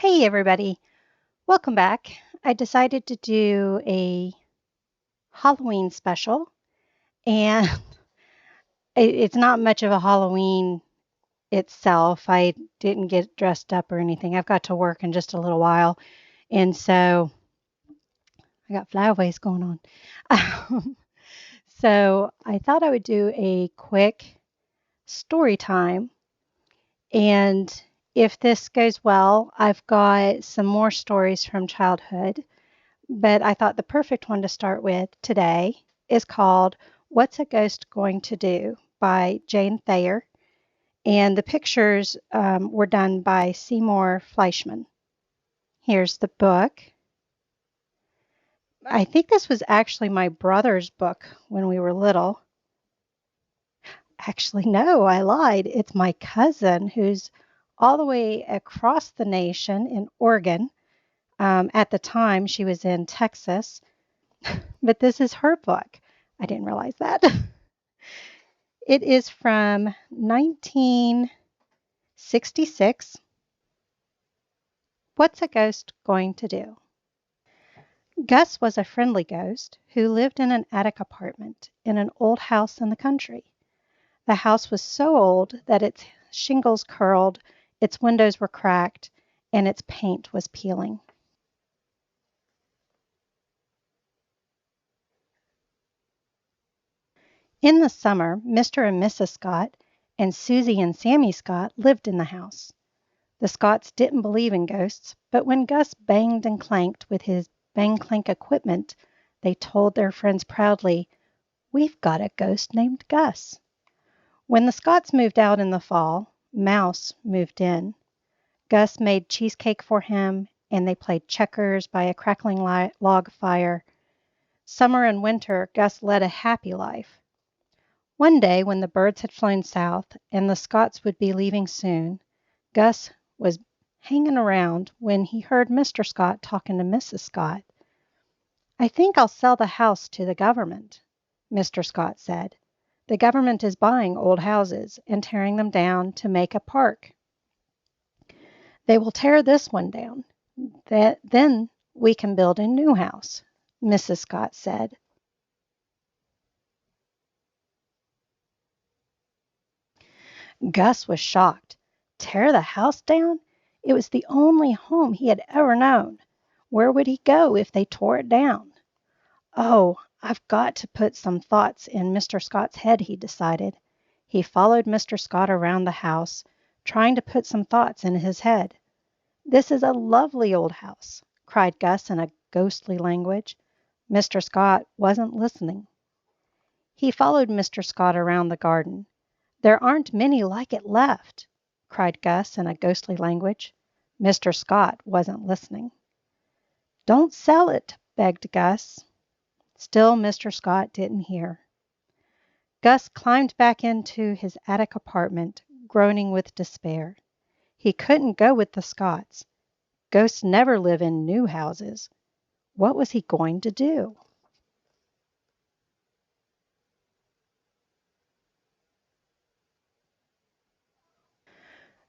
Hey everybody, welcome back. I decided to do a Halloween special, and it's not much of a Halloween itself. I didn't get dressed up or anything. I've got to work in just a little while, and so I got flyaways going on. So I thought I would do a quick story time, and if this goes well, I've got some more stories from childhood. But I thought the perfect one to start with today is called What's a Ghost Going to Do by Jane Thayer. And the pictures were done by Seymour Fleischman. Here's the book. I think this was actually my brother's book when we were little. Actually, no, I lied. It's my cousin who's all the way across the nation in Oregon. At the time, she was in Texas, but this is her book. I didn't realize that. It is from 1966. What's a Ghost Going to Do? Gus was a friendly ghost who lived in an attic apartment in an old house in the country. The house was so old that its shingles curled, its windows were cracked, and its paint was peeling. In the summer, Mr. and Mrs. Scott and Susie and Sammy Scott lived in the house. The Scotts didn't believe in ghosts, but when Gus banged and clanked with his bang clank equipment, they told their friends proudly, "We've got a ghost named Gus." When the Scotts moved out in the fall, Mouse moved in. Gus made cheesecake for him, and they played checkers by a crackling log fire. Summer and winter, Gus led a happy life. One day, when the birds had flown south and the Scotts would be leaving soon, Gus was hanging around when he heard Mr. Scott talking to Mrs. Scott. "I think I'll sell the house to the government," Mr. Scott said. "The government is buying old houses and tearing them down to make a park. They will tear this one down. Then we can build a new house," Mrs. Scott said. Gus was shocked. Tear the house down? It was the only home he had ever known. Where would he go if they tore it down? "Oh, I've got to put some thoughts in Mr. Scott's head," he decided. He followed Mr. Scott around the house, trying to put some thoughts in his head. "This is a lovely old house," cried Gus in a ghostly language. Mr. Scott wasn't listening. He followed Mr. Scott around the garden. "There aren't many like it left," cried Gus in a ghostly language. Mr. Scott wasn't listening. "Don't sell it," begged Gus. Still Mr. Scott didn't hear. Gus climbed back into his attic apartment, groaning with despair. He couldn't go with the Scotts. Ghosts never live in new houses. What was he going to do?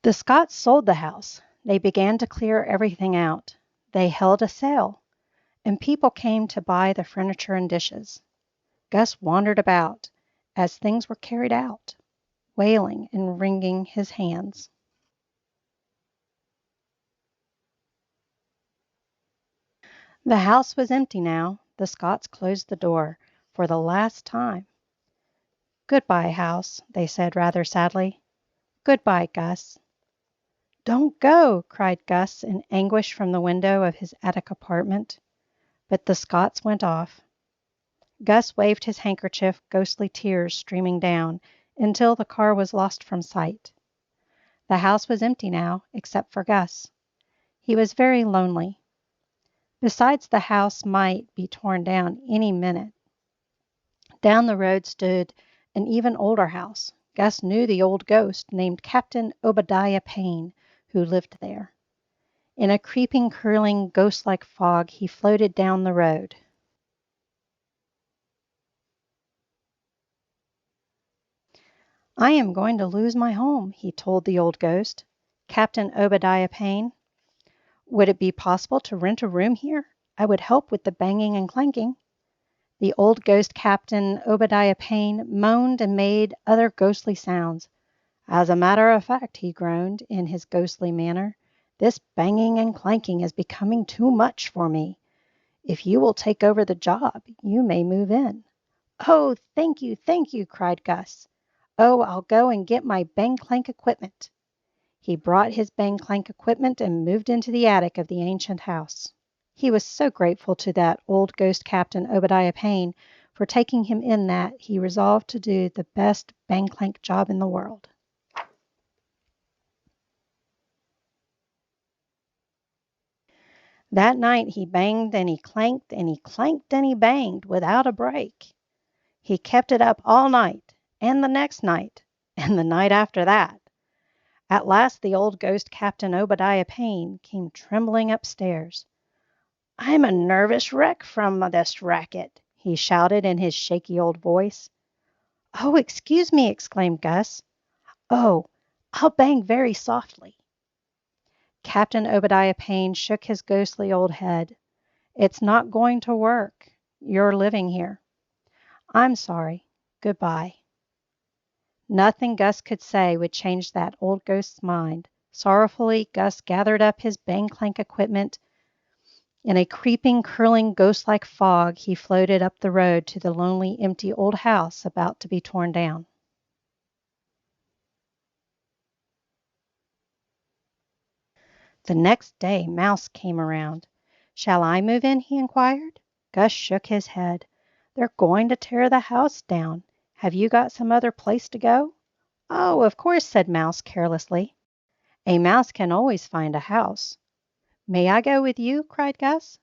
The Scotts sold the house. They began to clear everything out. They held a sale, and people came to buy the furniture and dishes. Gus wandered about as things were carried out, wailing and wringing his hands. The house was empty now. The Scotts closed the door for the last time. "Goodbye, house," they said rather sadly. "Goodbye, Gus." "Don't go!" cried Gus in anguish from the window of his attic apartment. But the Scotts went off. Gus waved his handkerchief, ghostly tears streaming down, until the car was lost from sight. The house was empty now, except for Gus. He was very lonely. Besides, the house might be torn down any minute. Down the road stood an even older house. Gus knew the old ghost named Captain Obadiah Payne, who lived there. In a creeping, curling, ghost-like fog, he floated down the road. "I am going to lose my home," he told the old ghost, Captain Obadiah Payne. Would it be possible to rent a room here? I would help with the banging and clanking." The old ghost captain, Obadiah Payne, moaned and made other ghostly sounds. "As a matter of fact," he groaned, in his ghostly manner, "this banging and clanking is becoming too much for me. If you will take over the job, you may move in." "Oh, thank you," cried Gus. "Oh, I'll go and get my bang clank equipment." He brought his bang clank equipment and moved into the attic of the ancient house. He was so grateful to that old ghost captain, Obadiah Payne, for taking him in that he resolved to do the best bang clank job in the world. That night he banged and he clanked and he clanked and he banged without a break. He kept it up all night, and the next night, and the night after that. At last the old ghost captain, Obadiah Payne, came trembling upstairs. "I'm a nervous wreck from this racket," he shouted in his shaky old voice. "Oh, excuse me," exclaimed Gus. "Oh, I'll bang very softly." Captain Obadiah Payne shook his ghostly old head. "It's not going to work. You're living here. I'm sorry. Goodbye." Nothing Gus could say would change that old ghost's mind. Sorrowfully, Gus gathered up his bang clank equipment. In a creeping, curling, ghost-like fog, he floated up the road to the lonely, empty old house about to be torn down. The next day Mouse came around. "Shall I move in?" he inquired. Gus shook his head. "They're going to tear the house down. Have you got some other place to go?" "Oh, of course," said Mouse carelessly. "A mouse can always find a house." "May I go with you?" cried Gus.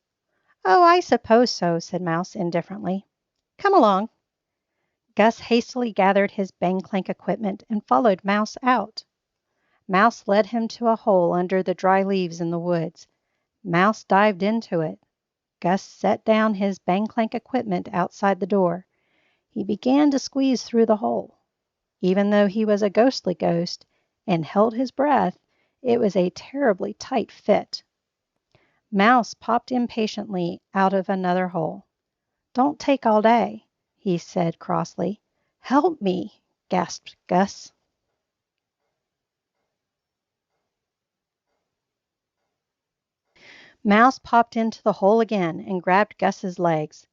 "Oh, I suppose so," said Mouse indifferently. "Come along." Gus hastily gathered his bang clank equipment and followed Mouse out. Mouse led him to a hole under the dry leaves in the woods. Mouse dived into it. Gus set down his bang clank equipment outside the door. He began to squeeze through the hole. Even though he was a ghostly ghost and held his breath, it was a terribly tight fit. Mouse popped impatiently out of another hole. "Don't take all day," he said crossly. "Help me," gasped Gus. Mouse popped into the hole again and grabbed Gus's legs.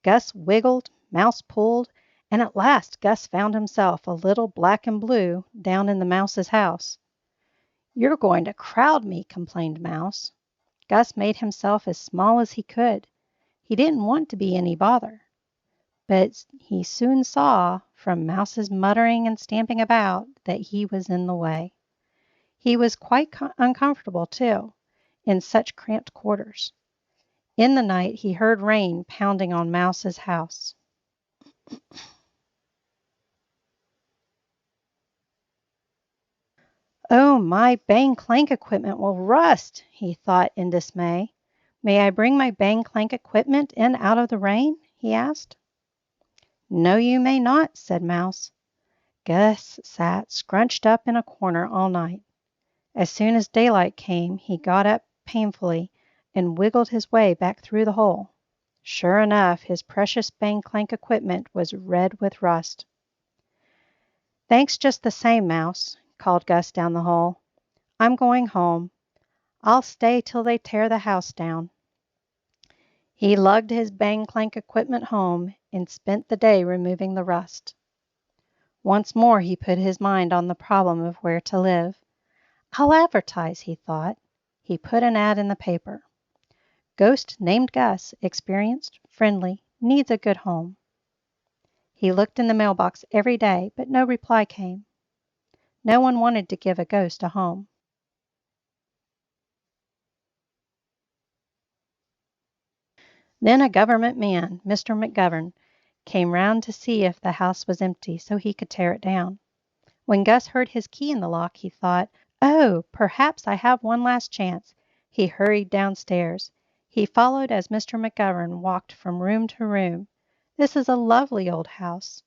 Gus wiggled, Mouse pulled, and at last Gus found himself a little black and blue down in the mouse's house. "You're going to crowd me," complained Mouse. Gus made himself as small as he could. He didn't want to be any bother. But he soon saw, from Mouse's muttering and stamping about, that he was in the way. He was quite uncomfortable, too, in such cramped quarters. In the night he heard rain pounding on Mouse's house. "Oh, my bang clank equipment will rust," he thought in dismay. "May I bring my bang clank equipment in out of the rain?" he asked. "No, you may not," said Mouse. Gus sat scrunched up in a corner all night. As soon as daylight came, he got up painfully and wiggled his way back through the hole. Sure enough, his precious bang clank equipment was red with rust. "Thanks just the same, Mouse," called Gus down the hole. "I'm going home. I'll stay till they tear the house down." He lugged his bang clank equipment home and spent the day removing the rust. Once more he put his mind on the problem of where to live. "I'll advertise," he thought. He put an ad in the paper. "Ghost named Gus, experienced, friendly, needs a good home." He looked in the mailbox every day, but no reply came. No one wanted to give a ghost a home. Then a government man, Mr. McGovern, came round to see if the house was empty so he could tear it down. When Gus heard his key in the lock, he thought, "Oh, perhaps I have one last chance." He hurried downstairs. He followed as Mr. McGovern walked from room to room. "This is a lovely old house,"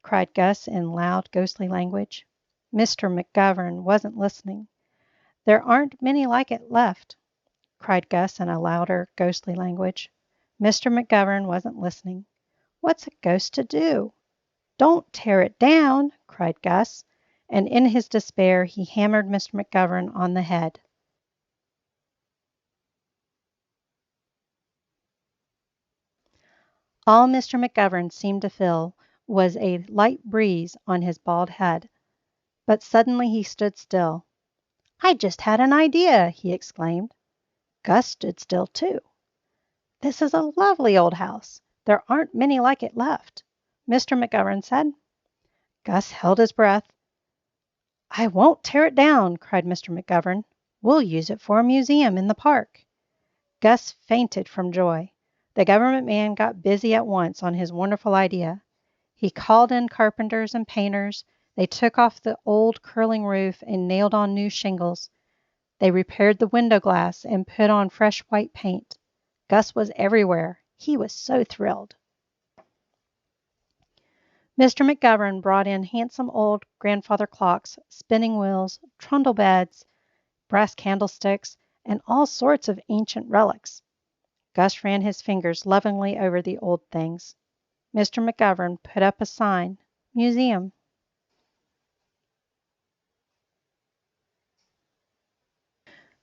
cried Gus in loud, ghostly language. Mr. McGovern wasn't listening. "There aren't many like it left." cried Gus in a louder, ghostly language. Mr. McGovern wasn't listening. What's a ghost to do? Don't tear it down, cried Gus, and in his despair he hammered Mr. McGovern on the head. All Mr. McGovern seemed to feel was a light breeze on his bald head. But suddenly he stood still. I just had an idea, he exclaimed. Gus stood still too. This is a lovely old house. There aren't many like it left, Mr. McGovern said. Gus held his breath. I won't tear it down, cried Mr. McGovern. We'll use it for a museum in the park. Gus fainted from joy. The government man got busy at once on his wonderful idea. He called in carpenters and painters. They took off the old curling roof and nailed on new shingles. They repaired the window glass and put on fresh white paint. Gus was everywhere. He was so thrilled. Mr. McGovern brought in handsome old grandfather clocks, spinning wheels, trundle beds, brass candlesticks, and all sorts of ancient relics. Gus ran his fingers lovingly over the old things. Mr. McGovern put up a sign, Museum.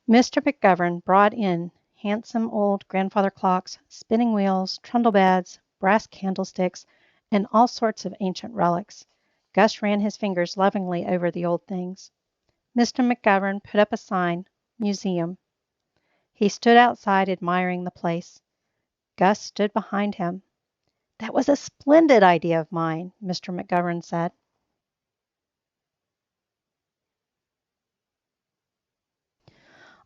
Mr. McGovern brought in handsome old grandfather clocks, spinning wheels, trundle beds, brass candlesticks, and all sorts of ancient relics. Gus ran his fingers lovingly over the old things. Mr. McGovern put up a sign, Museum. He stood outside admiring the place. Gus stood behind him. That was a splendid idea of mine, Mr. McGovern said.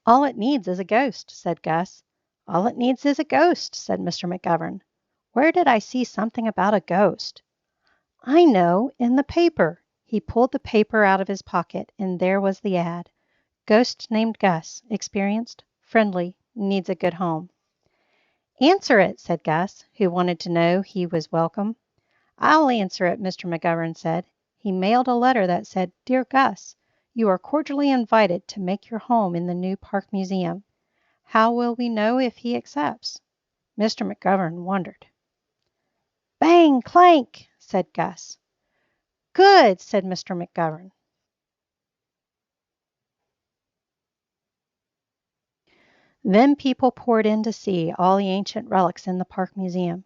All it needs is a ghost, said Gus. All it needs is a ghost, said Mr. McGovern. Where did I see something about a ghost? I know, in the paper. He pulled the paper out of his pocket, and there was the ad. Ghost named Gus, experienced, friendly, needs a good home. Answer it, said Gus, who wanted to know he was welcome. I'll answer it, Mr. McGovern said. He mailed a letter that said, Dear Gus, you are cordially invited to make your home in the new Park Museum. How will we know if he accepts? Mr. McGovern wondered. Bang, clank, said Gus. Good, said Mr. McGovern. Then people poured in to see all the ancient relics in the Park Museum.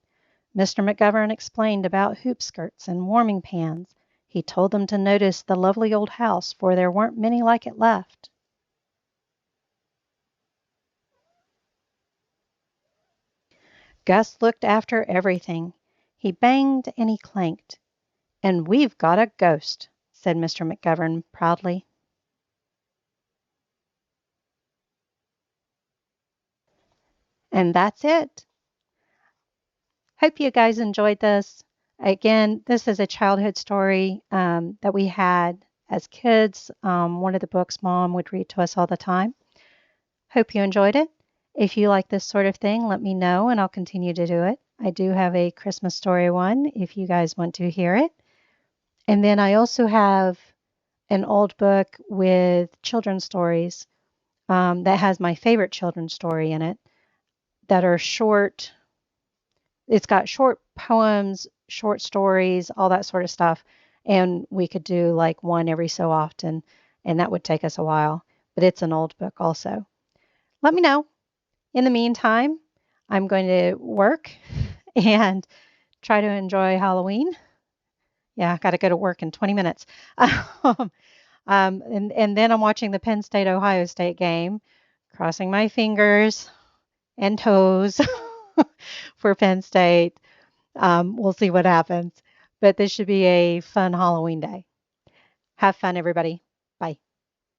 Mr. McGovern explained about hoop skirts and warming pans. He told them to notice the lovely old house, for there weren't many like it left. Gus looked after everything. He banged and he clanked. And we've got a ghost, said Mr. McGovern proudly. And that's it. Hope you guys enjoyed this. Again, this is a childhood story that we had as kids. One of the books Mom would read to us all the time. Hope you enjoyed it. If you like this sort of thing, let me know and I'll continue to do it. I do have a Christmas story one if you guys want to hear it. And then I also have an old book with children's stories that has my favorite children's story in it that are short. It's got short poems, short stories, all that sort of stuff. And we could do like one every so often, and that would take us a while. But it's an old book also. Let me know. In the meantime, I'm going to work and try to enjoy Halloween. Yeah, I got to go to work in 20 minutes. And then I'm watching the Penn State Ohio State game, crossing my fingers and toes for Penn State. We'll see what happens. But this should be a fun Halloween day. Have fun, everybody. Bye.